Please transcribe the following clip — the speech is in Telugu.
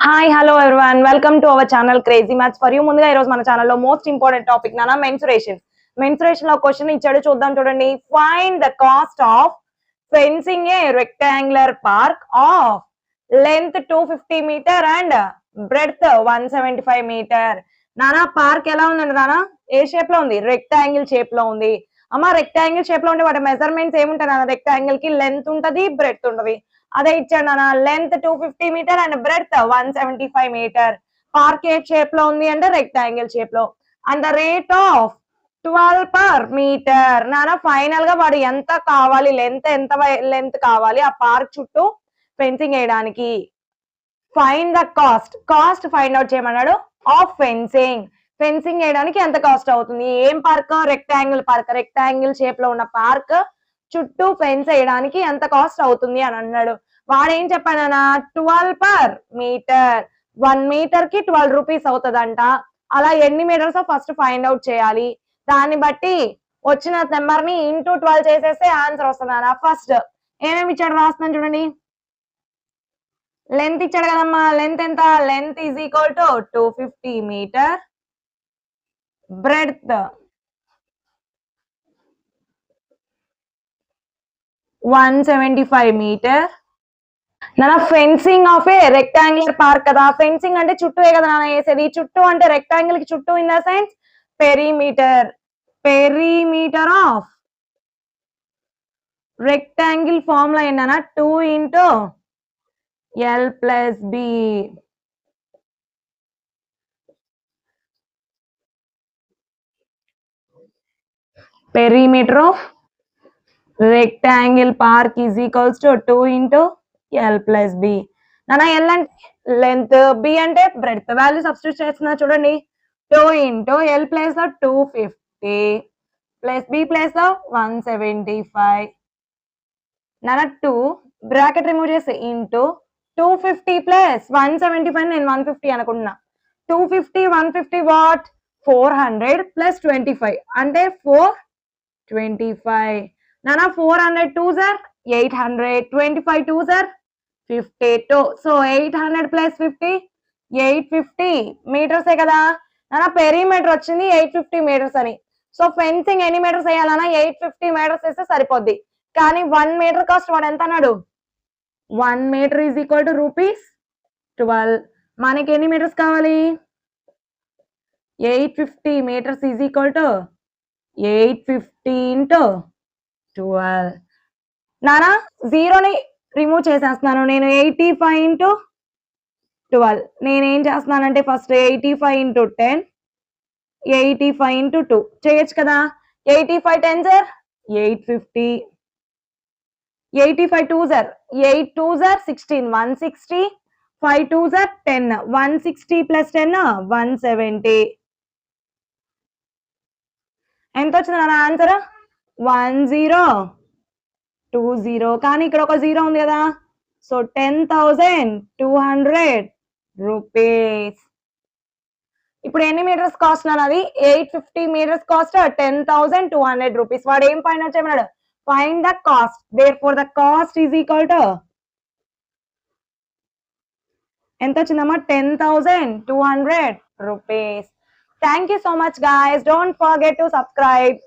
Hi hello everyone welcome to our channel crazy maths for you. ముందుగా ఈ రోజు మన ఛానల్లో మోస్ట్ ఇంపార్టెంట్ టాపిక్ నానా మెన్సురేషన్ లో క్వశ్చన్ ఇచ్చాడు, చూద్దాం చూడండి. Find the cost of fencing a rectangular park of length 250 meter and breadth 175 meter. నానా పార్క్ ఎలా ఉందండి నానా? ఏ షేప్ లో ఉంది? రెక్టాంగిల్ షేప్ లో ఉంది. అమ్మ రెక్టాంగిల్ షేప్ లో ఉంటే వాటి మెజర్మెంట్స్ ఏముంటాయి నాన్న? రెక్టాంగిల్ కి లెంత్ ఉంటది, బ్రెడ్త్ ఉంటది. అదే ఇచ్చాడు నాన్న, length 250 meter and breadth 175 meter. Park ఏ షేప్ లో ఉంది అంటే రెక్టాంగిల్ షేప్ లో. And the rate of 12 per meter. నాన్న ఫైనల్ గా వాడు ఎంత కావాలి, ఎంత లెంత్ కావాలి ఆ పార్క్ చుట్టూ ఫెన్సింగ్ వేయడానికి. Find the cost find out చేయమన్నాడు. ఆఫ్ ఫెన్సింగ్ వేయడానికి ఎంత కాస్ట్ అవుతుంది? ఏం పార్క్? రెక్టాంగిల్ షేప్ లో ఉన్న పార్క్ చుట్టూ ఫెన్స్ వేయడానికి ఎంత కాస్ట్ అవుతుంది అని అన్నాడు. వాడు ఏం చెప్పాడన్నా, 12 పర్ మీటర్. 1 మీటర్ కి 12 రూపీస్ అవుతుందంట. అలా ఎన్ని మీటర్స్ ఫస్ట్ ఫైండ్ అవుట్ చేయాలి. దాన్ని బట్టి వచ్చిన నెంబర్ ని ఇంటూ 12 చేసేస్తే ఆన్సర్ వస్తుంది. ఫస్ట్ ఏమేమి ఇచ్చాడు రాస్తున్నాను చూడండి. లెంత్ ఇచ్చాడు కదమ్మా, లెంత్ ఎంత? Length is equal to 250 metre. Breadth 175 metre. నాన్న fencing of a rectangular park కదా, ఫెన్సింగ్ అంటే చుట్టూ కదా నాన్న వేసేది. చుట్టూ అంటే రెక్టాంగిల్ కి చుట్టూ in the sense perimeter of rectangle formula ఏంటన్నా? 2 into L plus B. Perimeter of rectangle park is equals to 2 into L plus B. నాన్న L అంటే లెంత్, బి అంటే బ్రెడ్త్. వాల్యూ సబ్స్టిట్యూట్ చేస్తున్నా చూడండి. 2 ఇంటూ L ప్లేస్ లో 250 ప్లస్ బి ప్లేస్ లో 175. నాన్న 2 బ్రాకెట్ రిమూవ్ చేస్తే ఇంటూ 250 ప్లస్ 175. నేను 150 అనుకుంటున్నా. 250 150 వాట్? 400 ప్లస్ 25 అంటే 425. నానా 400 2s are 800, 25 2s are 52. So 800 plus 50 850 meters కదా నానా. పెరీమీటర్ వచ్చింది 850 మీటర్స్ అని. సో ఫెన్సింగ్ ఎన్ని మీటర్స్ వేయాలన్నా? 850 మీటర్స్ వేస్తే సరిపోద్ది. కానీ 1 మీటర్ కాస్ట్ వాడు ఎంత అన్నాడు? 1 మీటర్ ఈజ్ ఈక్వల్ టు ₹12. మనకి ఎన్ని మీటర్స్ కావాలి? 850 meters is equal to 850 into 12. నానా జీరోని రిమూవ్ చేసేస్తున్నాను నేను. 85 ఇంటూ 12. నేనేం చేస్తున్నానంటే ఫస్ట్ 85 ఇంటూ 10, 85 ఇంటూ 2 చేయొచ్చు కదా. 85 10s are 850, 85 2s are 8 2s are 16, 160, 5 2s are 10, 160 plus 10 170. ఎంత వచ్చింది నాన్న ఆన్సర్? 1020. కానీ ఇక్కడ ఒక జీరో ఉంది కదా, సో 10,200 రూపీస్. ఇప్పుడు ఎన్ని మీటర్స్ కాస్ట్ నాది? 850 మీటర్స్ కాస్ట్ 10,200 రూపీస్. వాడు ఏం ఫైండ్ అవుట్ చేయమన్నాడు? Find the cost. Therefore the cost is equal to ఎంత వచ్చిందమ్మా? 10,200 rupees. Thank you so much guys. Don't forget to subscribe.